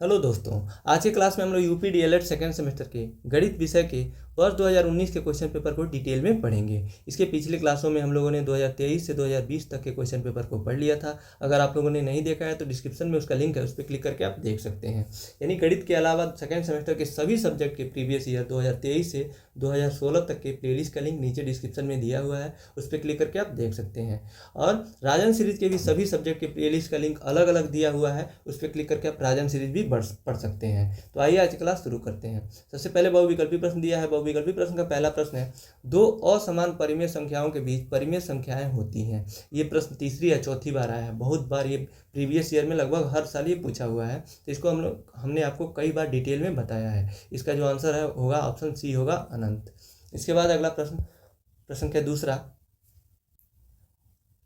Hello दोस्तों। आज के क्लास में हम लोग यूपी डीएलएड सेकेंड सेमेस्टर के गणित विषय के वर्ष 2019 के क्वेश्चन पेपर को डिटेल में पढ़ेंगे। इसके पिछले क्लासों में हम लोगों ने 2023 से 2020 तक के क्वेश्चन पेपर को पढ़ लिया था। अगर आप लोगों ने नहीं देखा है तो डिस्क्रिप्शन में उसका लिंक है, उस पर क्लिक करके आप देख सकते हैं। यानी गणित के अलावा सेकेंड सेमेस्टर के सभी सब्जेक्ट के प्रीवियस ईयर 2023 से 2016 तक के प्लेलिस्ट का लिंक नीचे डिस्क्रिप्शन में दिया हुआ है, उस पर क्लिक करके आप देख सकते हैं। और राजन सीरीज के भी सभी सब्जेक्ट के प्लेलिस्ट का लिंक अलग अलग दिया हुआ है, उस पर क्लिक करके आप राजन सीरीज भी पढ़ सकते हैं। तो आइए आज की क्लास शुरू करते हैं। सबसे पहले बहुविकल्पी प्रश्न दिया है। बहुविकल्पी प्रश्न का पहला प्रश्न है, दो असमान परिमेय संख्याओं के बीच परिमेय संख्याएं होती हैं। ये प्रश्न तीसरी या चौथी बार आया है, बहुत बार ये प्रीवियस ईयर में लगभग हर साल ये पूछा हुआ है। तो इसको हमने आपको कई बार डिटेल में बताया है। इसका जो आंसर है होगा ऑप्शन सी होगा अनंत। इसके बाद अगला प्रश्न का दूसरा,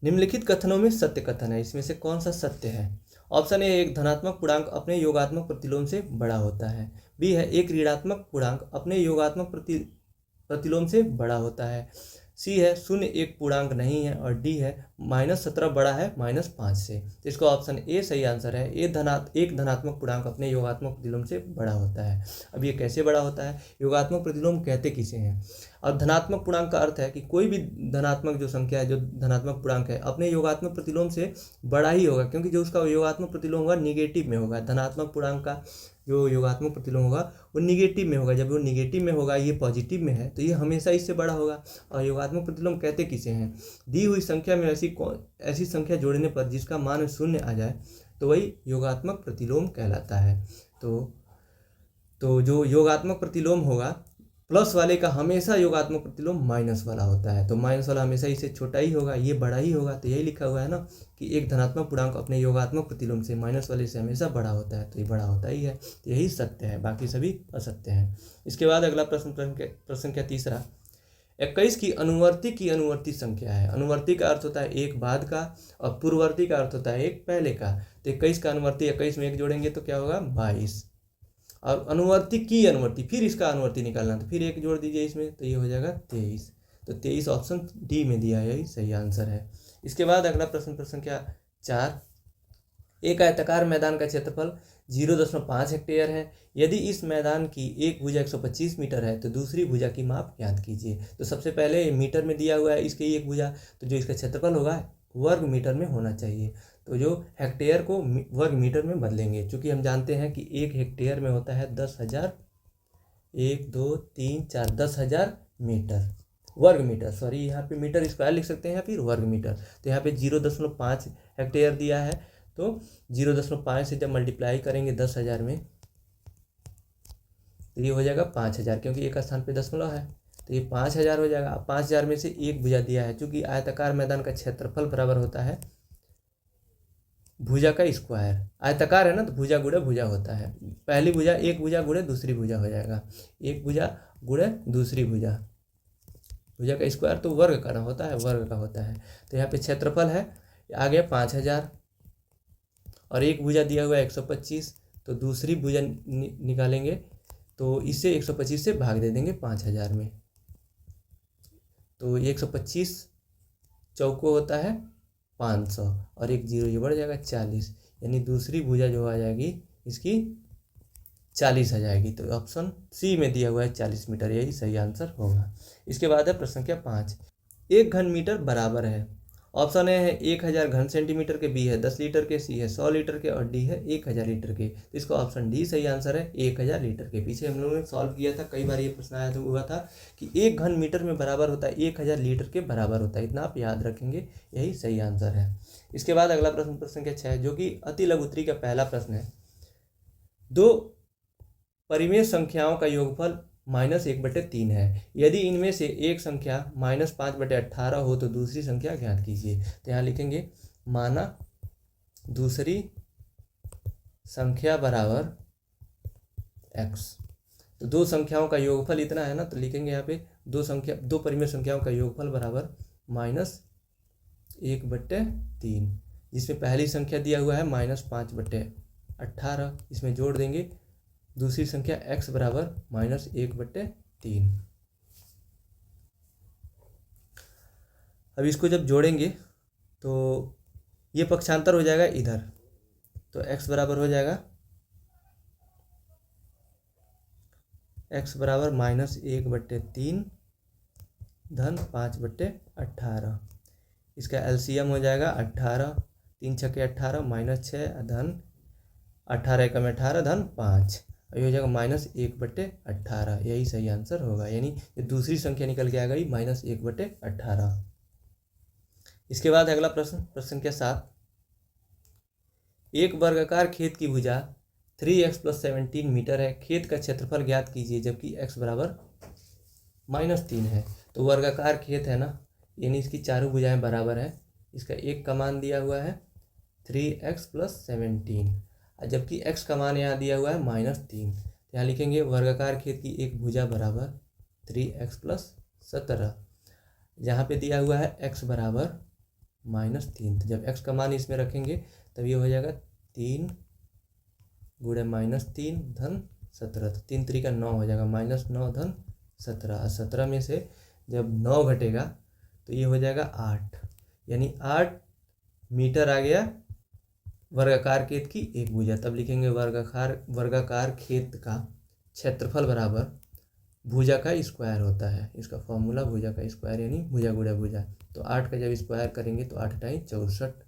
निम्नलिखित कथनों में सत्य कथन है, इसमें से कौन सा सत्य है? ऑप्शन ए, एक धनात्मक पूर्णांक अपने योगात्मक प्रतिलोम से बड़ा होता है। बी है, एक ऋणात्मक पूर्णांक अपने योगात्मक प्रतिलोम से बड़ा होता है। सी है, शून्य एक पूर्णांक नहीं है। और डी है, -17 बड़ा है -5 से। तो इसका ऑप्शन ए सही आंसर है। एक धनात्मक पूर्णांक अपने योगात्मक प्रतिलोम से बड़ा होता है। अब ये कैसे बड़ा होता है? योगात्मक प्रतिलोम कहते किसे हैं? और धनात्मक पूर्णांक का अर्थ है कि कोई भी धनात्मक जो संख्या है, जो धनात्मक पूर्णांक है, अपने योगात्मक प्रतिलोम से बड़ा ही होगा, क्योंकि जो उसका योगात्मक प्रतिलोम होगा निगेटिव में होगा। धनात्मक पूर्णांक का जो योगात्मक प्रतिलोम होगा वो निगेटिव में होगा। जब वो निगेटिव में होगा, ये पॉजिटिव में है, तो ये हमेशा इससे बड़ा होगा। और योगात्मक प्रतिलोम कहते किसे हैं? दी हुई संख्या में ऐसी संख्या जोड़ने पर जिसका मान शून्य आ जाए तो वही योगात्मक प्रतिलोम कहलाता है। तो जो योगात्मक प्रतिलोम होगा, प्लस वाले का हमेशा योगात्मक प्रतिलोम माइनस वाला होता है। तो माइनस वाला हमेशा इससे छोटा ही होगा, ये बड़ा ही होगा। तो यही लिखा हुआ है ना कि एक धनात्मक पूर्णांक अपने योगात्मक प्रतिलोम से माइनस वाले से हमेशा बड़ा होता है, तो ये बड़ा होता ही है। तो यही सत्य है, बाकी सभी असत्य हैं। इसके बाद अगला प्रश्न का तीसरा, 21 की अनुवर्ती संख्या है। अनुवर्ती का अर्थ होता है एक बाद का, और पूर्ववर्ती का अर्थ होता है एक पहले का। तो 21 का अनुवर्ती 21 में एक जोड़ेंगे तो क्या होगा? 22। और अनुवर्ती फिर इसका अनुवर्ती निकालना, तो फिर एक जोड़ दीजिए इसमें, तो ये हो जाएगा 23। तो 23 ऑप्शन डी में दिया है, यही सही आंसर है। इसके बाद अगला प्रश्न क्या 4, एक आयताकार मैदान का क्षेत्रफल 0.5 हेक्टेयर है। यदि इस मैदान की एक भुजा 125 मीटर है तो दूसरी भुजा की माप ज्ञात कीजिए। तो सबसे पहले मीटर में दिया हुआ है इसकी एक भुजा, तो जो इसका क्षेत्रफल होगा वर्ग मीटर में होना चाहिए। तो जो हेक्टेयर को वर्ग मीटर में बदलेंगे, क्योंकि हम जानते हैं कि एक हेक्टेयर में होता है 10,000, 1 2 3 4 10,000 मीटर, वर्ग मीटर। सॉरी, यहाँ पे मीटर स्क्वायर लिख सकते हैं या फिर वर्ग मीटर। तो यहाँ पे 0.5 हेक्टेयर दिया है, तो 0.5 से जब मल्टीप्लाई करेंगे 10,000 में तो ये हो जाएगा 5,000, क्योंकि एक स्थान पे दशमलव है, तो ये 5,000 हो जाएगा। 5,000 में से एक भुजा दिया है, चूँकि आयताकार मैदान का क्षेत्रफल बराबर होता है भुजा का स्क्वायर। आयताकार है ना, तो भुजा गुणे भुजा होता है। पहली भुजा एक भुजा गुणे दूसरी भुजा हो जाएगा, एक भुजा गुणे दूसरी भुजा। भुजा का स्क्वायर तो वर्ग का होता है, वर्ग का होता है। तो यहाँ पे क्षेत्रफल है आ गया 5,000, और एक भुजा दिया हुआ है 125, तो दूसरी भुजा निकालेंगे तो इसे 125 से भाग दे देंगे 5,000 में, तो 125 चौको होता है 500, और एक जीरो ये बढ़ जाएगा 40, यानी दूसरी भुजा जो आ जाएगी इसकी 40 आ जाएगी। तो ऑप्शन सी में दिया हुआ है 40 मीटर, यही सही आंसर होगा। इसके बाद है प्रश्न क्या 5, एक घन मीटर बराबर है। ऑप्शन ए है 1000 घन सेंटीमीटर के, बी है 10 लीटर के, सी है 100 लीटर के, और डी है 1000 लीटर के। तो इसका ऑप्शन डी सही आंसर है, 1000 लीटर के। पीछे हम लोगों ने सॉल्व किया था, कई बार ये प्रश्न आया तो हुआ था कि एक घन मीटर में बराबर होता है 1000 लीटर के बराबर होता है। इतना आप याद रखेंगे, यही सही आंसर है। इसके बाद अगला प्रश्न क्या 6, जो कि अति लघुत्तरी का पहला प्रश्न है। दो परिमेय संख्याओं का योगफल -1/3 है। यदि इनमें से एक संख्या -5/18 हो तो दूसरी संख्या ज्ञात कीजिए। तो यहाँ लिखेंगे माना दूसरी संख्या बराबर x। तो दो संख्याओं का योगफल इतना है ना, तो लिखेंगे यहाँ पे दो परिमेय संख्याओं का योगफल बराबर -1/3, जिसमें पहली संख्या दिया हुआ है -5/18, इसमें जोड़ देंगे दूसरी संख्या x बराबर -1/3। अब इसको जब जोड़ेंगे तो ये पक्षांतर हो जाएगा इधर, तो x बराबर हो जाएगा x बराबर -1/3 धन 5/18। इसका एलसीएम हो जाएगा 18, 3 छक्के 18 -6 धन 18 एकम 18 धन 5, ये हो जाएगा -1/18। यही सही आंसर होगा, यानी ये दूसरी संख्या निकल के आ गई -1/18। इसके बाद अगला प्रश्न, प्रश्न संख्या 7। एक वर्गाकार खेत की भुजा 3x + 17 मीटर है, खेत का क्षेत्रफल ज्ञात कीजिए जबकि x बराबर -3 है। तो वर्गाकार खेत है ना, यानी इसकी चारों भुजाएं बराबर है। इसका एक का मान दिया हुआ है 3x + 17, जबकि x का मान यहाँ दिया हुआ है -3। यहाँ लिखेंगे वर्गाकार खेत की एक भुजा बराबर 3x + 17, जहाँ पे दिया हुआ है x बराबर -3। तो जब x का मान इसमें रखेंगे तब ये हो जाएगा 3 × -3 धन 17। तो 3 3 का 9 हो जाएगा, -9 धन 17। 17 में से जब 9 घटेगा तो ये हो जाएगा 8, यानी 8 मीटर आ गया वर्गाकार खेत की एक भुजा। तब लिखेंगे वर्गाकार खेत का क्षेत्रफल बराबर भुजा का स्क्वायर होता है। इसका फॉर्मूला भुजा का स्क्वायर यानी भुजा गुणा भुजा। तो 8 का जब स्क्वायर करेंगे तो 8 × 64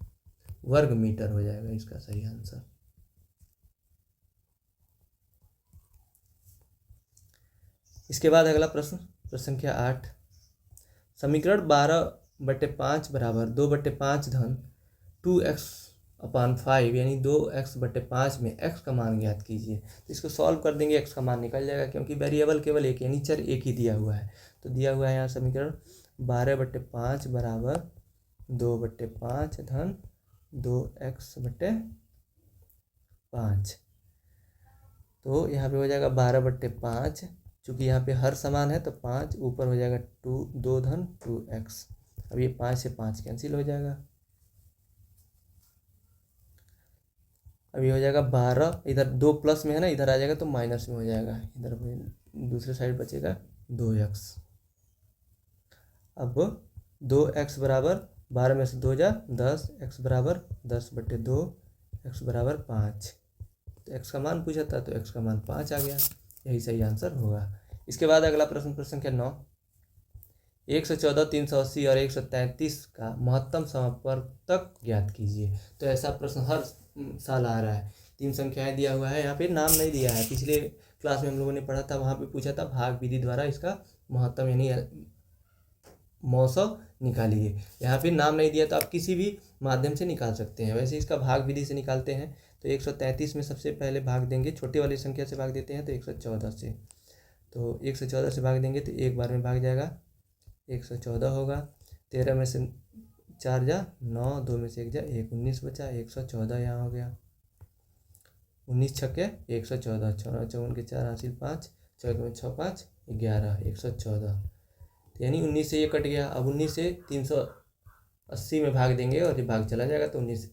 वर्ग मीटर हो जाएगा इसका सही आंसर। इसके बाद अगला प्रश्न, प्रश्न संख्या 8। समीकरण 12/5 बराबर 2/5 धन 2x/5 यानी 2x/5 में x का मान ज्ञात कीजिए। तो इसको सॉल्व कर देंगे, x का मान निकल जाएगा क्योंकि वेरिएबल केवल एक यानी चर एक ही दिया हुआ है। तो दिया हुआ है यहाँ समीकरण 12/5 बराबर 2/5 धन 2x/5। तो यहाँ पे हो जाएगा 12/5, चूँकि यहाँ पे हर समान है तो 5 ऊपर हो जाएगा 2 धन 2x। अब ये 5 से 5 कैंसिल हो जाएगा। अब ये हो जाएगा 12, इधर 2 प्लस में है ना, इधर आ जाएगा तो माइनस में हो जाएगा, इधर दूसरे साइड बचेगा 2x। अब 2x बराबर 12 में से 2 जा 10, x बराबर 10/2, x बराबर 5। तो x का मान पूछा था तो x का मान 5 आ गया, यही सही आंसर होगा। इसके बाद अगला प्रश्न, प्रश्न संख्या 9। 114, 380 और 133 का महत्तम समापवर्तक ज्ञात कीजिए। तो ऐसा प्रश्न हर साल आ रहा है। 3 संख्याएं दिया हुआ है, यहाँ पे नाम नहीं दिया है। पिछले क्लास में हम लोगों ने पढ़ा था, वहाँ पे पूछा था भाग विधि द्वारा इसका महत्तम यानी मौसम निकालिए। यहाँ पे नाम नहीं दिया तो आप किसी भी माध्यम से निकाल सकते हैं। वैसे इसका भाग विधि से निकालते हैं तो 133 में सबसे पहले भाग देंगे, छोटे वाली संख्या से भाग देते हैं तो 114 से। तो 114 से भाग देंगे तो एक बार में भाग जाएगा, 114 होगा। 13 में से 4 जा 9, 2 में से 1 जा 1, 19 बचा, 114 यहाँ हो गया। 19 छक्के 114, 14 54 के 4 हासिल 5, 14 में 6 5 11, 114। यानी 19 से ये कट गया। अब 19 से 380 में भाग देंगे और ये भाग चला जाएगा तो 19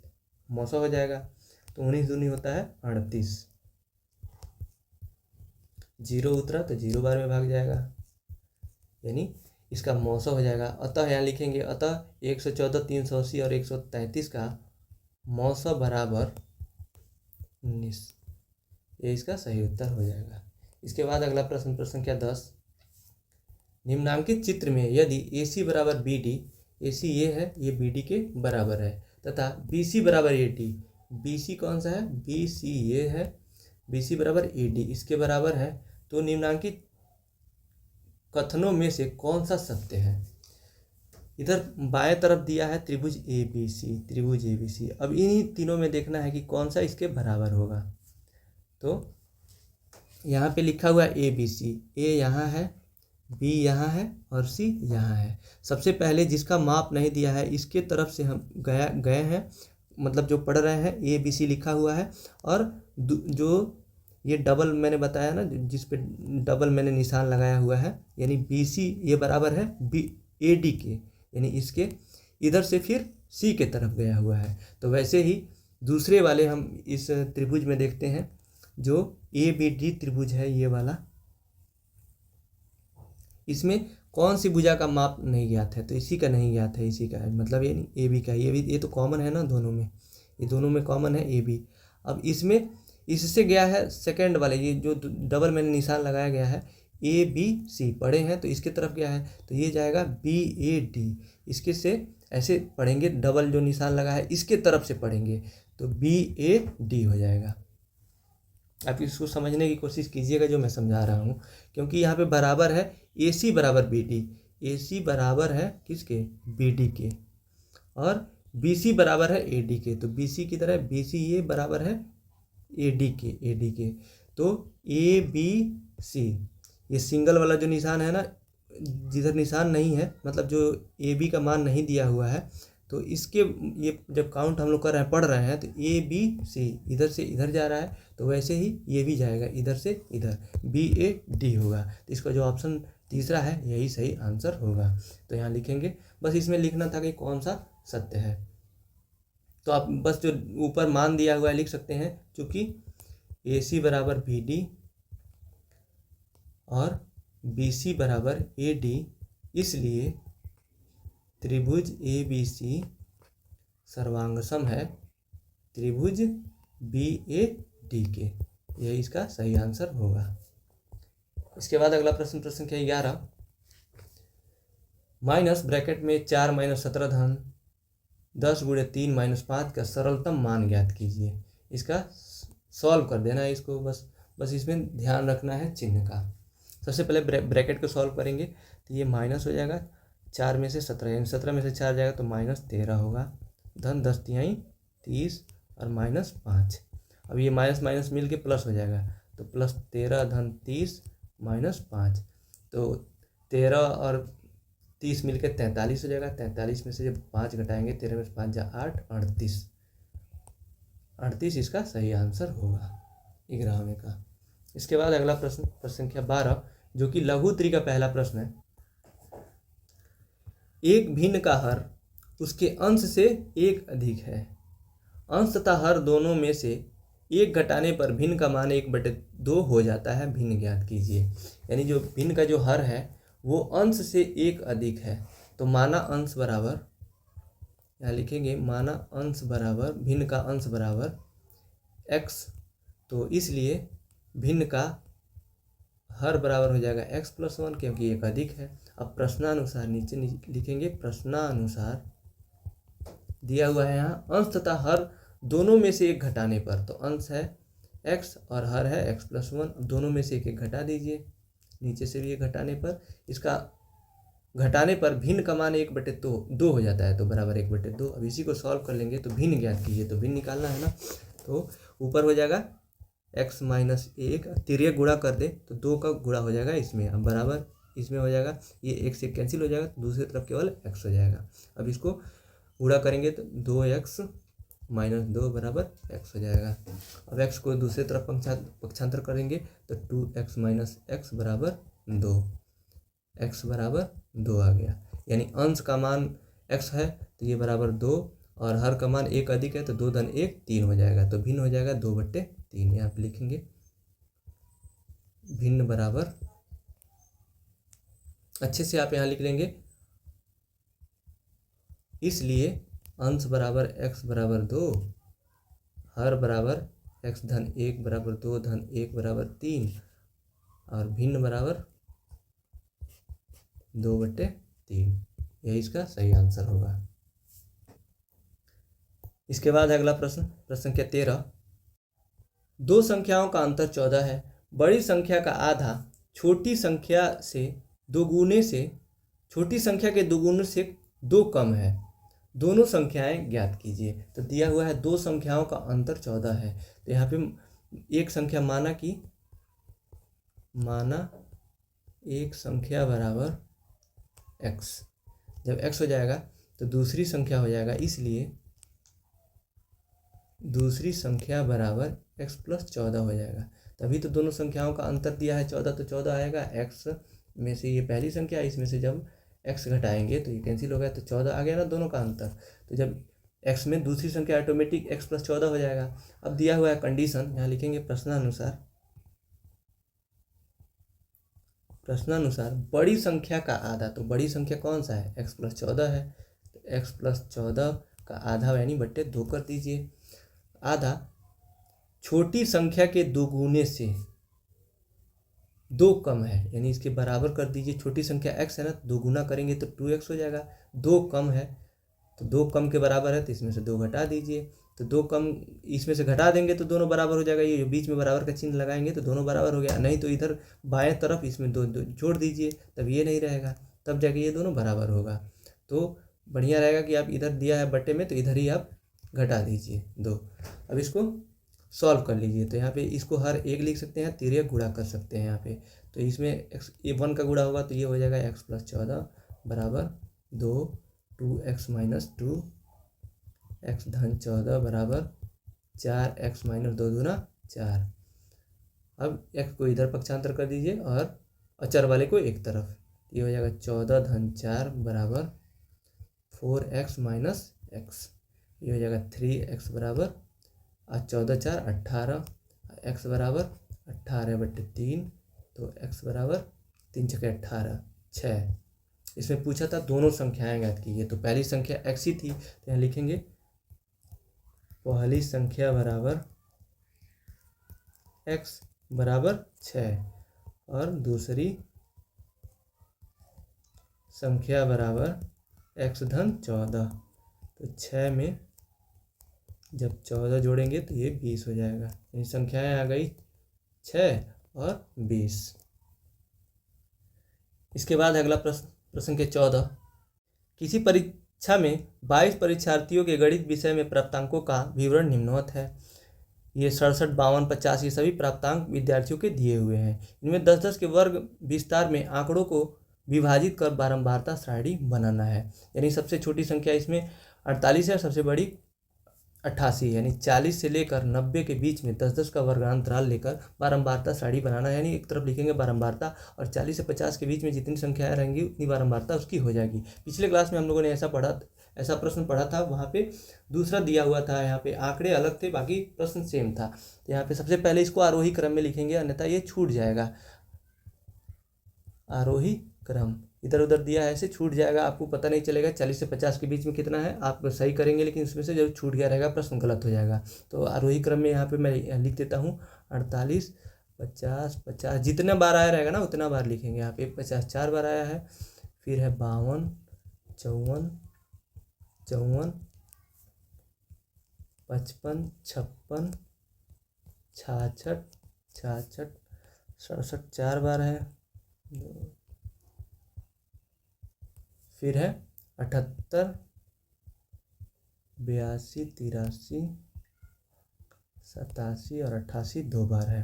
मौसा हो जाएगा। तो 19 दूनी होता है 38, 0 उतरा तो 0 बार में भाग जाएगा, यानी इसका मौसा हो जाएगा। अतः यहाँ लिखेंगे, अतः 114, 380 और 133 का मौसा बराबर 19, ये इसका सही उत्तर हो जाएगा। इसके बाद अगला प्रश्न, प्रश्न संख्या 10। निम्नांकित चित्र में यदि AC बराबर BD, AC ये है, ये BD के बराबर है, तथा BC बराबर AD, BC कौन सा है, BC ये है, BC बराबर AD इसके बराबर है, तो निम्नांकित कथनों में से कौन सा सत्य है। इधर बाएं तरफ दिया है त्रिभुज ABC, त्रिभुज ABC। अब इन्हीं तीनों में देखना है कि कौन सा इसके बराबर होगा। तो यहाँ पे लिखा हुआ है ABC, A यहाँ है, B यहाँ है और C यहाँ है। सबसे पहले जिसका माप नहीं दिया है इसके तरफ से हम गए हैं, मतलब जो पढ़ रहे हैं ABC लिखा हुआ है, और जो ये डबल मैंने बताया ना, जिस पे डबल मैंने निशान लगाया हुआ है, यानी BC ये बराबर है AD के, यानी इसके इधर से फिर C के तरफ गया हुआ है। तो वैसे ही दूसरे वाले हम इस त्रिभुज में देखते हैं, जो ABD त्रिभुज है ये वाला, इसमें कौन सी भुजा का माप नहीं ज्ञात है, तो इसी का नहीं ज्ञात है, इसी का है, मतलब ये AB का, ये भी ये तो कॉमन है ना दोनों में, ये दोनों में कॉमन है AB। अब इसमें इससे गया है सेकंड वाले, ये जो डबल मैंने निशान लगाया गया है ए बी सी पढ़े हैं तो इसके तरफ गया है, तो ये जाएगा बी ए डी। इसके से ऐसे पढ़ेंगे, डबल जो निशान लगा है इसके तरफ से पढ़ेंगे तो बी ए डी हो जाएगा। आप इसको समझने की कोशिश कीजिएगा जो मैं समझा रहा हूँ, क्योंकि यहाँ पे बराबर है ए सी बराबर बी डी, ए सी बराबर है किसके, बी डी के, और बी सी बराबर है ए डी के, तो बी सी की तरह बी सी ये बराबर है ए डी के, ए डी के, तो ए बी सी, ये सिंगल वाला जो निशान है ना, जिधर निशान नहीं है मतलब जो ए बी का मान नहीं दिया हुआ है, तो इसके ये जब काउंट हम लोग कर रहे हैं, पढ़ रहे हैं, तो ए बी सी इधर से इधर जा रहा है, तो वैसे ही ये भी जाएगा इधर से इधर, बी ए डी होगा। तो इसका जो ऑप्शन तीसरा है यही सही आंसर होगा। तो यहाँ लिखेंगे, बस इसमें लिखना था कि कौन सा सत्य है। तो आप बस जो ऊपर मान दिया हुआ है लिख सकते हैं, चूँकि ए सी बराबर बी डी और बी सी बराबर ए डी, इसलिए त्रिभुज ए बी सी सर्वांगसम है त्रिभुज बी ए डी के, यही इसका सही आंसर होगा। इसके बाद अगला प्रश्न, प्रश्न संख्या 11, माइनस ब्रैकेट में 4 - 17 धन 10 × 3 - 5 का सरलतम मान ज्ञात कीजिए। इसका सॉल्व कर देना है इसको, बस इसमें ध्यान रखना है चिन्ह का। सबसे पहले ब्रैकेट को सॉल्व करेंगे तो ये माइनस हो जाएगा 4 में से 17, यानी 17 में से 4 जाएगा तो -13 होगा, धन 10 तिहाई 30 और -5। अब ये माइनस माइनस मिल के प्लस हो जाएगा, तो +13 धन 30 -5, तो 13 और 30 मिल के 43 हो जाएगा। 43 में से जब 5 घटाएंगे, 13 में से 5 जा 8, 38 इसका सही आंसर होगा 11वें का। इसके बाद अगला प्रश्न, प्रश्न संख्या 12, जो कि लघु त्रि का पहला प्रश्न है। एक भिन्न का हर उसके अंश से एक अधिक है, अंश तथा हर दोनों में से एक घटाने पर भिन्न का मान 1/2 हो जाता है, भिन्न ज्ञात कीजिए। यानी जो भिन्न का जो हर है वो अंश से एक अधिक है, तो माना अंश बराबर, यहाँ लिखेंगे माना अंश बराबर, भिन्न का अंश बराबर x, तो इसलिए भिन्न का हर बराबर हो जाएगा x + 1, क्योंकि एक अधिक है। अब प्रश्नानुसार नीचे लिखेंगे, प्रश्नानुसार दिया हुआ है यहाँ अंश तथा हर दोनों में से एक घटाने पर, तो अंश है x और हर है x + 1, दोनों में से एक घटा दीजिए, नीचे से भी एक घटाने पर, इसका घटाने पर भिन्न का मान 1/2 हो जाता है, तो बराबर 1/2। अब इसी को सॉल्व कर लेंगे तो भिन्न ज्ञात कीजिए, तो भिन्न निकालना है ना, तो ऊपर हो जाएगा x - 1, तिर्यक गुणा कर दे तो 2 का गुणा हो जाएगा इसमें, अब बराबर इसमें हो जाएगा, ये 1 से कैंसिल हो जाएगा, तो दूसरी तरफ केवल x हो जाएगा। अब इसको गुणा करेंगे तो 2x - 2 बराबर x हो जाएगा। अब x को दूसरी तरफ पक्षांतर करेंगे तो 2x - x बराबर 2, x बराबर 2 आ गया। यानी अंश का मान x है तो ये बराबर 2, और हर का मान 1 अधिक है तो 2 धन 1 3 हो जाएगा, तो भिन्न हो जाएगा 2/3। यहाँ पे लिखेंगे भिन्न बराबर, अच्छे से आप यहाँ लिख लेंगे, इसलिए अंश बराबर x बराबर 2, हर बराबर x धन 1 बराबर 2 धन 1 बराबर 3, और भिन्न बराबर 2/3, यही इसका सही आंसर होगा। इसके बाद अगला प्रश्न, प्रश्न संख्या 13, दो संख्याओं का अंतर 14 है, बड़ी संख्या का आधा छोटी संख्या से दोगुने से, छोटी संख्या के दोगुने से 2 कम है, दोनों संख्याएं ज्ञात कीजिए। तो दिया हुआ है दो संख्याओं का अंतर 14 है, तो यहाँ पे एक संख्या माना एक संख्या बराबर x, जब x हो जाएगा तो दूसरी संख्या हो जाएगा, इसलिए दूसरी संख्या बराबर x + 14 हो जाएगा। तभी तो दोनों संख्याओं का अंतर दिया है 14, तो 14 आएगा। x में से ये पहली संख्या, इसमें से जब x घटाएंगे तो ये कैंसिल हो गया, तो 14 आ गया ना दोनों का अंतर। तो जब x में दूसरी संख्या ऑटोमेटिक x + 14 हो जाएगा। अब दिया हुआ है कंडीशन, यहाँ लिखेंगे प्रश्नानुसार, प्रश्नानुसार बड़ी संख्या का आधा, तो बड़ी संख्या कौन सा है, x + 14 है, तो x + 14 का आधा यानी /2 कर दीजिए। आधा छोटी संख्या के दोगुने से दो कम है, यानी इसके बराबर कर दीजिए। छोटी संख्या x है ना, दो गुना करेंगे तो 2x हो जाएगा। दो कम है तो दो कम के बराबर है, तो इसमें से दो घटा दीजिए। तो दो कम इसमें से घटा देंगे तो दोनों बराबर हो जाएगा। ये बीच में बराबर का चिन्ह लगाएंगे तो दोनों बराबर हो गया। नहीं तो इधर बाएं तरफ इसमें दो दो जोड़ दीजिए, तब ये नहीं रहेगा, तब जाके ये दोनों बराबर होगा। तो बढ़िया रहेगा कि आप इधर दिया है बटे में तो इधर ही आप घटा दीजिए दो। अब इसको सॉल्व कर लीजिए। तो यहाँ पे इसको हर एक लिख सकते हैं, तिर्यक गुणा कर सकते हैं यहाँ पे। तो इसमें एक्स ये 1 का गुणा होगा तो ये हो जाएगा x + 14 बराबर 2, 2x - 2, x धन 14 बराबर 4x - 2 दूना 4। अब x को इधर पक्षांतर कर दीजिए और अचर वाले को एक तरफ। ये हो जाएगा 14 धन 4 बराबर 4x - x। ये हो जाएगा 3x बराबर 14 4 18, x बराबर 18/3, तो x बराबर 3 × 18 6। इसमें पूछा था दोनों संख्याएं ज्ञात कीजिए। तो पहली संख्या x ही थी, तो यहाँ लिखेंगे पहली संख्या बराबर x बराबर 6 और दूसरी संख्या बराबर x धन 14। तो 6 में जब 14 जोड़ेंगे तो ये 20 हो जाएगा। यानी संख्याएं आ गई 6 और 20। इसके बाद अगला प्रश्न संख्या 14। किसी परीक्षा में 22 परीक्षार्थियों के गणित विषय में प्राप्तांकों का विवरण निम्नवत है। ये 67, 52, 50 ये सभी प्राप्तांक विद्यार्थियों के दिए हुए हैं। इनमें 10-10 के वर्ग विस्तार में आंकड़ों को विभाजित कर बारंबारता सारणी बनाना है। यानी सबसे छोटी संख्या इसमें 48 है, सबसे बड़ी 88, यानी 40 से लेकर 90 के बीच में 10-10 का वर्गांतराल लेकर बारंबारता सारणी बनाना है। यानी एक तरफ लिखेंगे बारंबारता और 40 से 50 के बीच में जितनी संख्याएं रहेंगी उतनी बारंबारता उसकी हो जाएगी। पिछले क्लास में हम लोगों ने ऐसा प्रश्न पढ़ा था, वहाँ पे दूसरा दिया हुआ था, यहाँ पे आंकड़े अलग थे, बाकी प्रश्न सेम था। तो यहाँ पे सबसे पहले इसको आरोही क्रम में लिखेंगे, अन्यथा ये छूट जाएगा। आरोही क्रम इधर उधर दिया है, ऐसे छूट जाएगा, आपको पता नहीं चलेगा 40 से 50 के बीच में कितना है। आप सही करेंगे लेकिन उसमें से जब छूट गया रहेगा प्रश्न गलत हो जाएगा। तो आरोही क्रम में यहाँ पे मैं लिख देता हूँ 48, 50, 50 जितने बार आया रहेगा ना उतना बार लिखेंगे। यहाँ पे 50 4 बार आया है, फिर है 52, 54, 54, 55, 56, 66, 66, 67 4 बार है, फिर है 78, 82, 83, 87 और 88 2 बार है।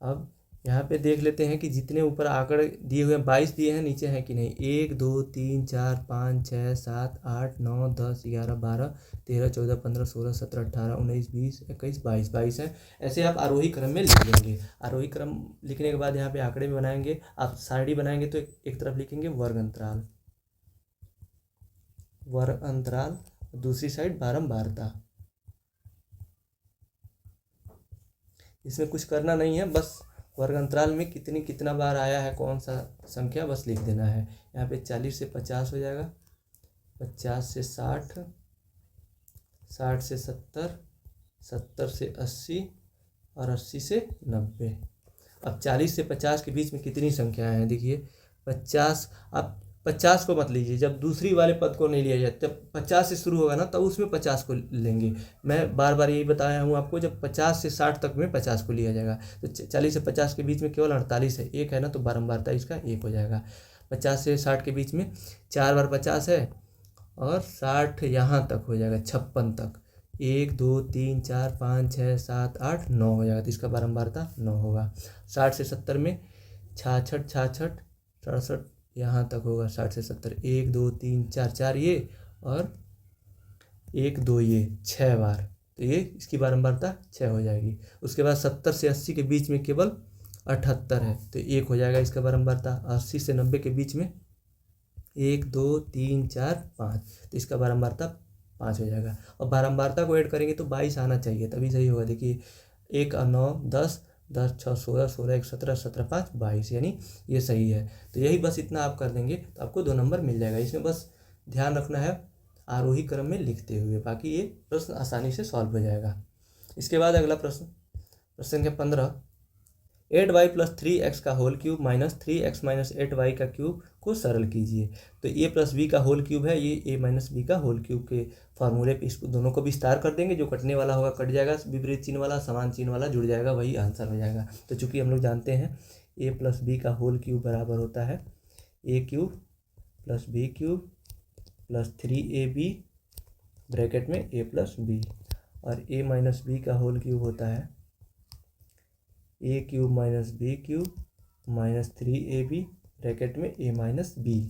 अब यहाँ पे देख लेते हैं कि जितने ऊपर आंकड़े दिए हुए हैं 22 दिए हैं, नीचे हैं कि नहीं। 1 2 3 4 5 6 7 8 9 10 11 12 13 14 15 16 17 18 19 20 21 22 22 है। ऐसे आप आरोही क्रम में लिख लेंगे। आरोही क्रम लिखने के बाद यहाँ पे आंकड़े में बनाएंगे। आप सारणी बनाएंगे तो एक तरफ लिखेंगे वर्ग अंतराल, वर्ग अंतराल, दूसरी साइड बारंबारता। इसमें कुछ करना नहीं है, बस वर्ग अंतराल में कितना बार आया है कौन सा संख्या बस लिख देना है। यहाँ पे 40 से 50 हो जाएगा, 50 से 60, 60 से 70, 70 से 80 और 80 से 90। अब 40 से 50 के बीच में कितनी संख्याएं हैं देखिए। 50, आप 50 को मत लीजिए, जब दूसरी वाले पद को नहीं लिया जाए, जब 50 से शुरू होगा ना तब उसमें 50 को लेंगे। मैं बार बार यही बताया हूँ आपको, जब 50 से 60 तक में 50 को लिया जाएगा। तो 40 से 50 के बीच में केवल 48 है, एक है ना, तो बारंबारता इसका 1 हो जाएगा। 50 से 60 के बीच में 4 बार 50 है और 60 यहाँ तक हो जाएगा, 56 तक 1 2 3 4 5 6 7 8 9 हो जाएगा, तो इसका बारंबारता 9 होगा। 60 से 70 में 66 66 67 यहाँ तक होगा। 60 से 70 1 2 3 4 4 ये और 1 2 ये 6 बार, तो ये इसकी बारंबारता 6 हो जाएगी। उसके बाद 70 से 80 के बीच में केवल 78 है, तो 1 हो जाएगा इसका बारंबारता। 80 से 90 के बीच में 1 2 3 4 5, तो इसका बारंबारता 5 हो जाएगा। और बारंबारता को ऐड करेंगे तो 22 आना चाहिए तभी सही होगा। देखिए 1 और 9 10, 10 6 16, 16 1 17, 17 5 22, यानी ये सही है। तो यही बस इतना आप कर देंगे तो आपको 2 नंबर मिल जाएगा। इसमें बस ध्यान रखना है आरोही क्रम में लिखते हुए, बाकी ये प्रश्न आसानी से सॉल्व हो जाएगा। इसके बाद अगला प्रश्न प्रश्न संख्या 15, 8y प्लस 3x का whole cube minus 3x minus 8y का क्यूब को सरल कीजिए। तो a प्लस बी का होल क्यूब है, ये a माइनस बी का होल क्यूब के फार्मूले पे इसको दोनों को विस्तार कर देंगे। जो कटने वाला होगा कट जाएगा, विपरीत चिन्ह वाला समान चिन्ह वाला जुड़ जाएगा, वही आंसर हो जाएगा। तो चूंकि हम लोग जानते हैं a प्लस बी का होल क्यूब बराबर होता है a cube plus b cube plus 3ab bracket में a प्लस बी, और a माइनस बी का होल क्यूब होता है a cube minus b cube minus 3ab bracket में a माइनस बी।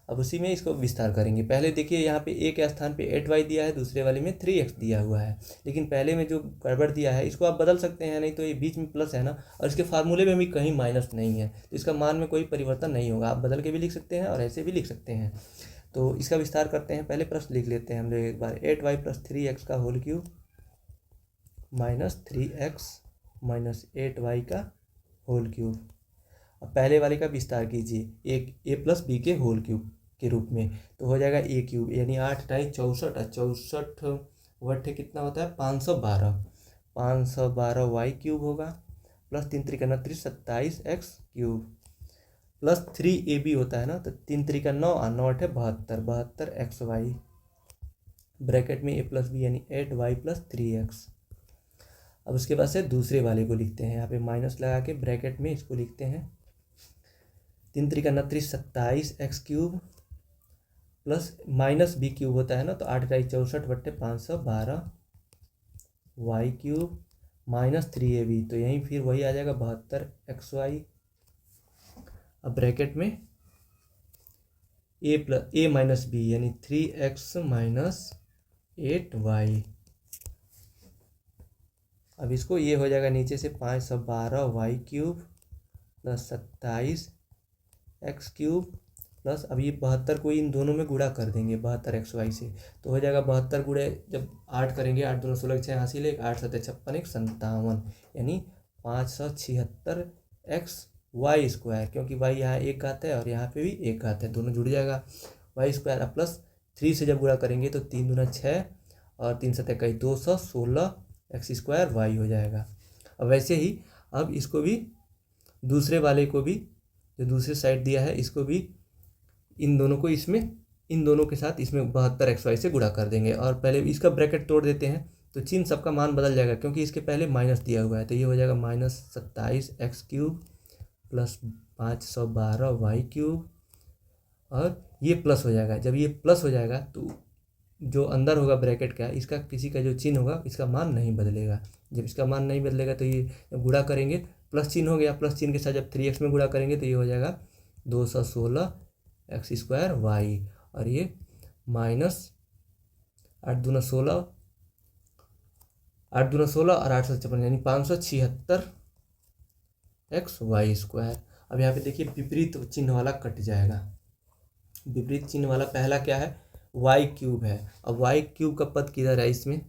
अब उसी में इसको विस्तार करेंगे। पहले देखिए यहाँ पे a के स्थान पे 8y दिया है, दूसरे वाले में 3x दिया हुआ है, लेकिन पहले में जो गड़बड़ दिया है इसको आप बदल सकते हैं, नहीं तो ये बीच में प्लस है ना, और इसके फार्मूले में भी कहीं माइनस नहीं है, तो इसका मान में कोई परिवर्तन नहीं होगा। आप बदल के भी लिख सकते हैं और ऐसे भी लिख सकते हैं। तो इसका विस्तार करते हैं। पहले प्रश्न लिख लेते हैं हम लोग एक बार, 8y प्लस 3x का whole cube minus 3x minus 8y का होल क्यूब। अब पहले वाले का विस्तार कीजिए, एक a प्लस बी के होल क्यूब के रूप में, तो हो जाएगा a क्यूब यानी 8 टाई 64, 64 वट्ठे कितना होता है 512, 512 y क्यूब होगा प्लस 3 त्रिका 29 27x क्यूब प्लस 3ab होता है ना, तो 3 त्रिका 9 और 9 अठे 72, 72xy ब्रैकेट में a प्लस बी यानी 8y प्लस 3x। अब उसके बाद से दूसरे वाले को लिखते हैं, यहाँ पे माइनस लगा के ब्रैकेट में इसको लिखते हैं 3 त्रिका 29 27x cube plus minus b cube होता है ना, तो 8 टाई 64 बट्टे 512 y क्यूब माइनस 3ab, तो यहीं फिर वही आ जाएगा 72xy। अब ब्रैकेट में a माइनस बी यानी 3x माइनस 8y। अब इसको ये हो जाएगा नीचे से 512 y cube plus 27x cube plus, अब ये 72 को इन दोनों में गुणा कर देंगे 72xy से, तो हो जाएगा 72 गुणे जब 8 करेंगे, 8 दूना 16 6 हासिल 1 8 7 56 1 57 यानी 576xy स्क्वायर, क्योंकि y यहाँ एक घात है और यहाँ पे भी एक घात है, दोनों जुड़ जाएगा y स्क्वायर। अब प्लस 3 से जब गुणा करेंगे तो 3 दूना 6 और 3 7 21 216x स्क्वायर y हो जाएगा। अब वैसे ही अब इसको भी दूसरे वाले को भी जो दूसरे साइड दिया है इसको भी इन दोनों को इसमें इन दोनों के साथ इसमें 72xy से गुणा कर देंगे, और पहले इसका ब्रैकेट तोड़ देते हैं तो चिन्ह सबका मान बदल जाएगा, क्योंकि इसके पहले माइनस दिया हुआ है, तो ये हो जाएगा minus 27x cube plus 512y cube, और ये प्लस हो जाएगा। जब ये प्लस हो जाएगा तो जो अंदर होगा ब्रैकेट का, इसका किसी का जो चिन्ह होगा इसका मान नहीं बदलेगा। जब इसका मान नहीं बदलेगा तो ये जब गुणा करेंगे प्लस चिन्ह हो गया, प्लस चिन्ह के साथ जब 3x में गुणा करेंगे तो ये हो जाएगा 216x स्क्वायर y, और ये माइनस 8 दूना 16 और 8 56 यानी 576xy स्क्वायर। अब यहाँ पे देखिए विपरीत चिन्ह वाला कट जाएगा। विपरीत चिन्ह वाला पहला क्या है y क्यूब है। अब y क्यूब का पद किधर है, इसमें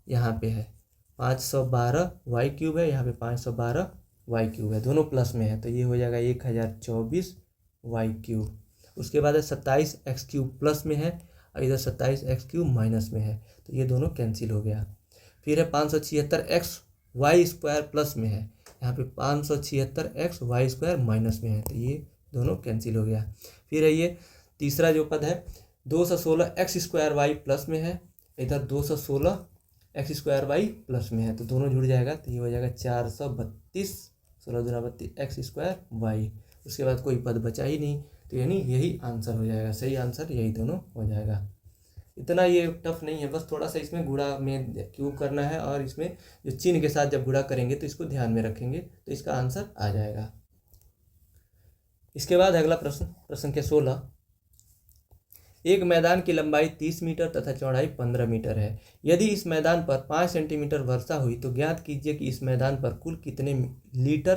यहाँ पे है 512 y क्यूब है, यहाँ पे 512 y क्यूब है, दोनों प्लस में है, तो ये हो जाएगा 1024 y क्यूब। उसके बाद है 27x क्यूब प्लस में है और इधर 27x क्यूब माइनस में है, तो ये दोनों कैंसिल हो गया। फिर है 576xy स्क्वायर प्लस में है, यहाँ पे 576xy स्क्वायर माइनस में है, तो ये दोनों कैंसिल हो गया। फिर है ये तीसरा जो पद है 216x स्क्वायर वाई प्लस में है, इधर 216x स्क्वायर वाई प्लस में है, तो दोनों जुड़ जाएगा, तो ये हो जाएगा 432 16 दूना 32 एक्स स्क्वायर वाई। उसके बाद कोई पद बचा ही नहीं, तो यानी यही आंसर हो जाएगा। सही आंसर यही दोनों हो जाएगा। इतना ये टफ नहीं है, बस थोड़ा सा इसमें गुणा में क्यूब करना है, और इसमें जो चिन्ह के साथ जब गुणा करेंगे तो इसको ध्यान में रखेंगे, तो इसका आंसर आ जाएगा। इसके बाद अगला प्रश्न, प्रश्न संख्या 16, एक मैदान की लंबाई 30 मीटर तथा चौड़ाई 15 मीटर है। यदि इस मैदान पर 5 सेंटीमीटर वर्षा हुई तो ज्ञात कीजिए कि इस मैदान पर कुल कितने लीटर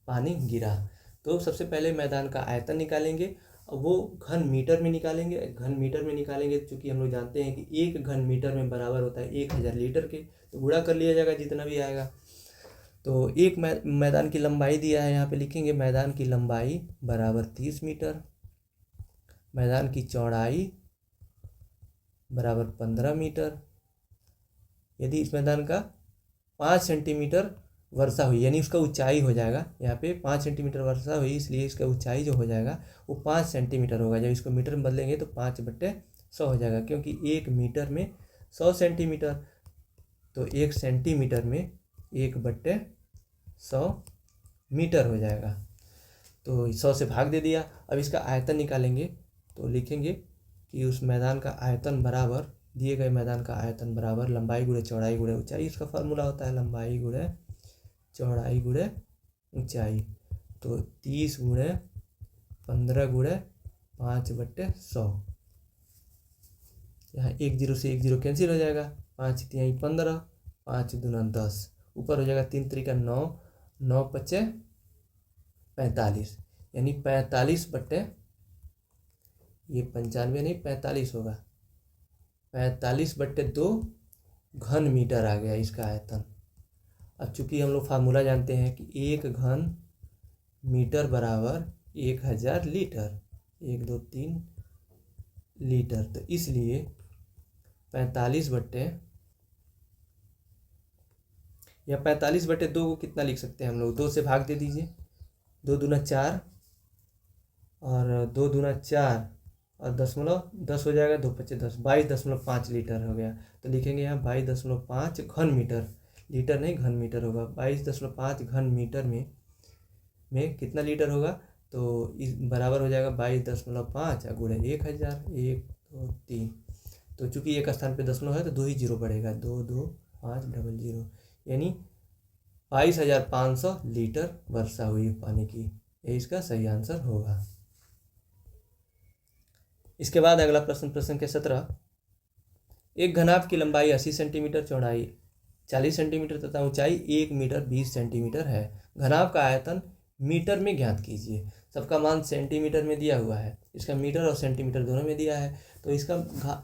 पानी गिरा। तो सबसे पहले मैदान का आयतन निकालेंगे, वो घन मीटर में निकालेंगे। घन मीटर में निकालेंगे चूँकि हम लोग जानते हैं कि एक घन मीटर में बराबर होता है 1000 लीटर के, तो गुणा कर लिया जाएगा जितना भी आएगा। तो एक मैदान की लंबाई दिया है, यहाँ पे लिखेंगे मैदान की लंबाई बराबर 30 मीटर, मैदान की चौड़ाई बराबर 15 मीटर। यदि इस मैदान का 5 सेंटीमीटर वर्षा हुई, यानी उसका ऊंचाई हो जाएगा यहाँ पे 5 सेंटीमीटर वर्षा हुई, इसलिए इसका ऊंचाई जो हो जाएगा वो 5 सेंटीमीटर होगा। जब इसको मीटर में बदलेंगे तो 5/100 हो जाएगा, क्योंकि 1 मीटर में 100 सेंटीमीटर, तो 1 सेंटीमीटर में 1/100 मीटर हो जाएगा। तो 100 से भाग दे दिया। अब इसका आयतन निकालेंगे तो लिखेंगे कि उस मैदान का आयतन बराबर, दिए गए मैदान का आयतन बराबर लंबाई गुणे चौड़ाई गुणे ऊंचाई। इसका फार्मूला होता है लंबाई गुणे चौड़ाई गुणे ऊंचाई। तो 30 गुणे 15 गुणे 5/100। यहाँ 1 0 से 1 0 कैंसिल हो जाएगा, 5 तिहाई 15, 5 दूना 10, ऊपर हो जाएगा 3 त्रिका 9, 9 पचे 45, यानी 45 बट्टे, ये 95 नहीं 45 होगा, 45/2 घन मीटर आ गया इसका आयतन। अब चूंकि हम लोग फार्मूला जानते हैं कि 1 घन मीटर बराबर 1000 लीटर, 1 2 3 लीटर, तो इसलिए 45/2 को कितना लिख सकते हैं हम लोग, 2 से भाग दे दीजिए, 2 दूना 4 और 2 दूना 4 और दशमलव 10 हो जाएगा, 2 पच्चे 10, 22.5 लीटर हो गया। तो लिखेंगे यहाँ 22.5 घन मीटर, लीटर नहीं घन मीटर होगा। 22.5 घन मीटर में कितना लीटर होगा, तो इस बराबर हो जाएगा 22.5 गुणे 1000, 1 2 3। तो चूंकि एक स्थान पे दशमलव है तो 2 ही जीरो बढ़ेगा, 2 2 5 00, यानी 22,500 लीटर वर्षा हुई पानी की। ये इसका सही आंसर होगा। इसके बाद अगला प्रश्न, प्रश्न संख्या 17। एक घनाभ की लंबाई 80 सेंटीमीटर, चौड़ाई 40 सेंटीमीटर तथा ऊंचाई 1 मीटर 20 सेंटीमीटर है। घनाभ का आयतन मीटर में ज्ञात कीजिए। सबका मान सेंटीमीटर में दिया हुआ है, इसका मीटर और सेंटीमीटर दोनों में दिया है, तो इसका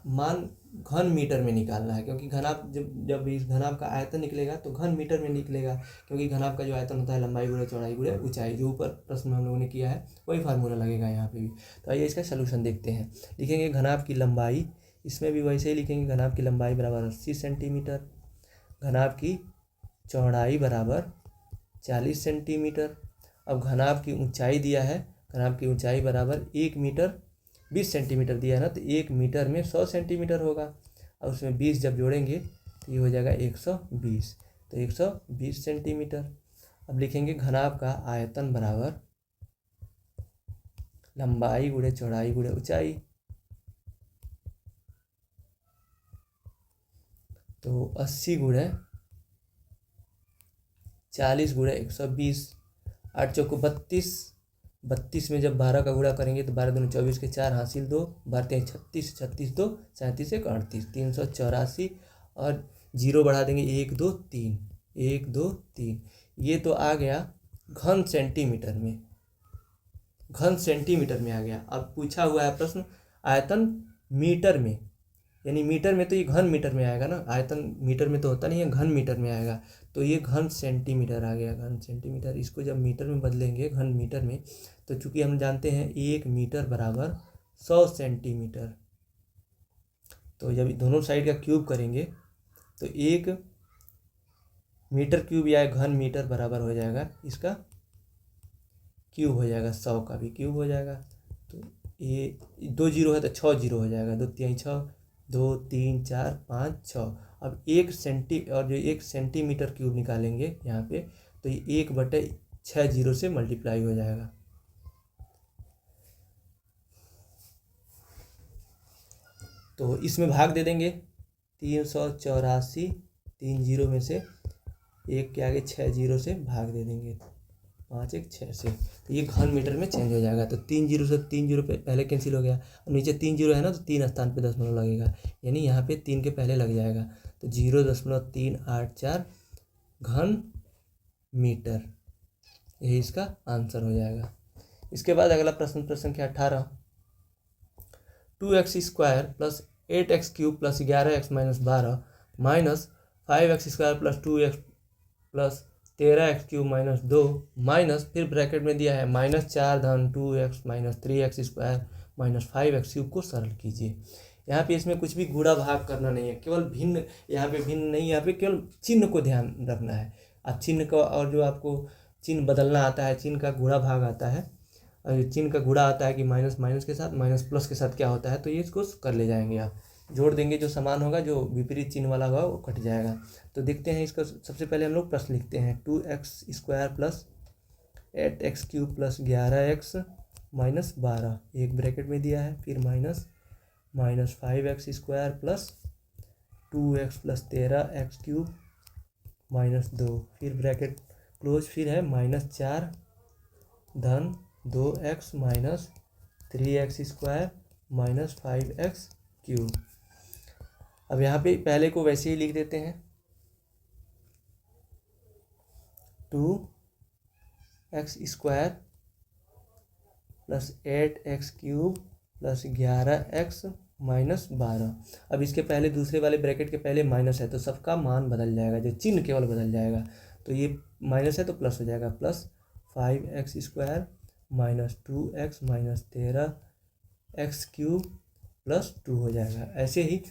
मान घन मीटर में निकालना है, क्योंकि घनाभ जब इस घनाभ का आयतन निकलेगा तो घन मीटर में निकलेगा, क्योंकि घनाभ का जो आयतन होता है लंबाई गुणे चौड़ाई गुणे ऊंचाई, जो ऊपर प्रश्न में हम लोगों ने किया है वही फार्मूला लगेगा यहाँ पे भी। तो आइए इसका सोल्यूशन देखते हैं। लिखेंगे घनाभ की लंबाई, इसमें भी वैसे ही लिखेंगे, घनाभ की लंबाई बराबर 80 सेंटीमीटर, घनाभ की चौड़ाई बराबर 40 सेंटीमीटर। अब घनाभ की ऊंचाई दिया है, घनाभ की ऊंचाई बराबर 1 मीटर 20 सेंटीमीटर दिया है ना, तो 1 मीटर में 100 सेंटीमीटर होगा, और उसमें 20 जब जोड़ेंगे तो ये हो जाएगा 120, तो 120 सेंटीमीटर। अब लिखेंगे घनाभ का आयतन बराबर लंबाई गुणे चौड़ाई गुणे ऊंचाई। तो 80 गुणे 40 गुणे 120, 8 चौको 32, 32 में जब 12 का गुणा करेंगे तो 12 दूनी 24 के 4 हासिल 2, 12 36, 36 2 37 1 38, 384, और जीरो बढ़ा देंगे 1 2 3, 1 2 3, ये तो आ गया घन सेंटीमीटर में, घन सेंटीमीटर में आ गया। अब पूछा हुआ है प्रश्न आयतन मीटर में, यानी मीटर में तो ये घन मीटर में आएगा ना, आयतन मीटर में तो होता नहीं है, घन मीटर में आएगा, तो ये घन सेंटीमीटर आ गया, घन सेंटीमीटर। इसको जब मीटर में बदलेंगे घन मीटर में, तो चूंकि हम जानते हैं 1 मीटर बराबर 100 सेंटीमीटर, तो जब दोनों साइड का क्यूब करेंगे तो 1 मीटर क्यूब या घन मीटर बराबर हो जाएगा, इसका क्यूब हो जाएगा, 100 का भी क्यूब हो जाएगा। तो ये 2 जीरो है तो 6 जीरो हो जाएगा, 2 तिहाई 6, 2 3 4 5 6। अब 1 सेंटीमीटर क्यूब निकालेंगे यहाँ पे, तो ये 1/6 जीरो से मल्टीप्लाई हो जाएगा। तो इसमें भाग दे देंगे, 384, 3 जीरो में से 1 के आगे 6 जीरो से भाग दे देंगे, 5 1 6 से, तो ये घन मीटर में चेंज हो जाएगा। तो 3 जीरो से 3 जीरो पे पहले कैंसिल हो गया, और नीचे 3 जीरो है ना, तो 3 स्थान पे दशमलव लगेगा, यानी यहाँ पे 3 के पहले लग जाएगा, तो 0.384 घन मीटर, यही इसका आंसर हो जाएगा। इसके बाद अगला प्रश्न, प्रश्न संख्या 18। 2x² plus 8x³ plus 11x minus 12 minus 5x² plus 2x plus 13x³ minus 2 minus, फिर ब्रैकेट में दिया है -4 धन 2x minus 3x² minus 5x³ को सरल कीजिए। यहाँ पे इसमें कुछ भी गुणा भाग करना नहीं है, केवल भिन्न, यहाँ पे भिन्न नहीं, यहाँ पे केवल चिन्ह को ध्यान रखना है। अब चिन्ह का और जो आपको चिन्ह बदलना आता है, चिन्ह का गुणा भाग आता है, और चिन्ह का गुणा आता है कि माइनस माइनस के साथ, माइनस प्लस के साथ क्या होता है, तो ये इसको कर ले जाएंगे आप, जोड़ देंगे, जो समान होगा, जो विपरीत चिन्ह वाला होगा वो कट जाएगा। तो देखते हैं इसका, सबसे पहले हम लोग प्रश्न लिखते हैं, 2x² plus 8x³ plus 11x minus 12, एक ब्रैकेट में दिया है, फिर minus 5x² plus 2x plus 13x³ minus 2, फिर ब्रैकेट क्लोज, फिर है -4 धन 2x minus 3x² minus 5x³। अब यहाँ पे पहले को वैसे ही लिख देते हैं, 2x² plus 8x³ plus 11x minus 12। अब इसके पहले दूसरे वाले ब्रैकेट के पहले माइनस है तो सबका मान बदल जाएगा, जो चिन्ह केवल बदल जाएगा। तो ये माइनस है तो प्लस हो जाएगा, plus 5x² minus 2x minus 13x³ plus 2 हो जाएगा। ऐसे ही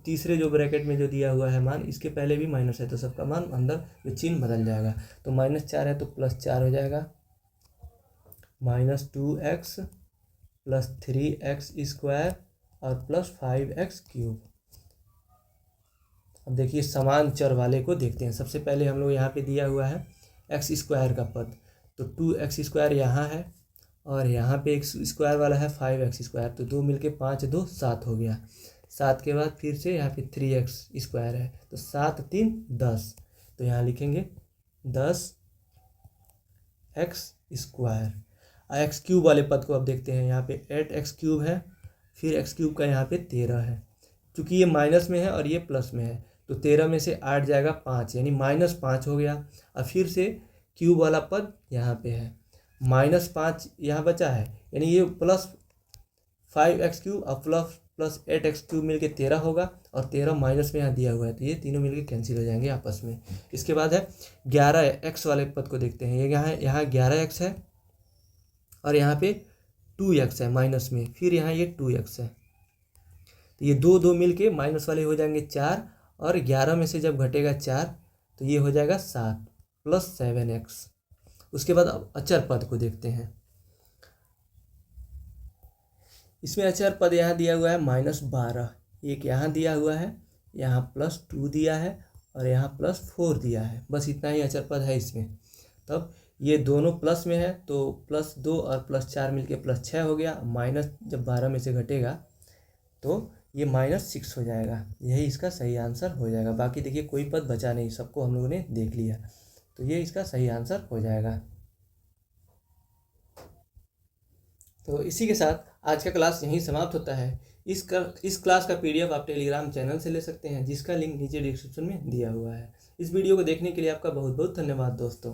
तीसरे जो ब्रैकेट में जो दिया हुआ है मान, इसके पहले भी माइनस है तो सबका मान अंदर जो चिन्ह बदल जाएगा। तो -4 है तो +4 हो जाएगा, -2x प्लस 3x² और प्लस 5x³। अब देखिए समान चर वाले को देखते हैं। सबसे पहले हम लोग यहाँ पे दिया हुआ है x² का पद, तो 2x² यहाँ है और यहाँ पे एक स्क्वायर वाला है 5x², तो 2 मिलके 5 2 7 हो गया। 7 के बाद फिर से यहाँ पे 3x² है, तो 7 3 10, तो यहाँ लिखेंगे 10x²। x³ वाले पद को अब देखते हैं, यहाँ पे 8x³ है, फिर x³ का यहाँ पे 13 है। चूँकि ये माइनस में है और ये प्लस में है तो 13 में से 8 जाएगा 5, यानी -5 हो गया। और फिर से क्यूब वाला पद यहाँ पे है, -5 यहाँ बचा है, यानी ये प्लस 5x³ और प्लस 8x³ मिलके 13 होगा, और 13 माइनस में यहाँ दिया हुआ है तो ये तीनों मिलके कैंसिल हो जाएंगे आपस में। इसके बाद है 11x वाले पद को देखते हैं, ये यहाँ 11x है और यहाँ पे 2x है माइनस में, फिर यहाँ ये 2x है, तो ये 2 2 मिलके माइनस वाले हो जाएंगे 4, और 11 में से जब घटेगा 4 तो ये हो जाएगा 7 प्लस 7x। उसके बाद अब अचर पद को देखते हैं। इसमें अचर पद यहाँ दिया हुआ है -12, एक यहाँ दिया हुआ है, यहाँ +2 दिया है और यहाँ +4 दिया है, बस इतना ही अचर पद है इसमें। तब ये दोनों प्लस में है तो +2 और +4 मिलके +6 हो गया, माइनस जब 12 में से घटेगा तो ये -6 हो जाएगा। यही इसका सही आंसर हो जाएगा। बाकी देखिए कोई पद बचा नहीं, सबको हम लोगों ने देख लिया, तो ये इसका सही आंसर हो जाएगा। तो इसी के साथ आज का क्लास यहीं समाप्त होता है। इस क्लास का PDF आप टेलीग्राम चैनल से ले सकते हैं, जिसका लिंक नीचे डिस्क्रिप्शन में दिया हुआ है। इस वीडियो को देखने के लिए आपका बहुत बहुत धन्यवाद दोस्तों।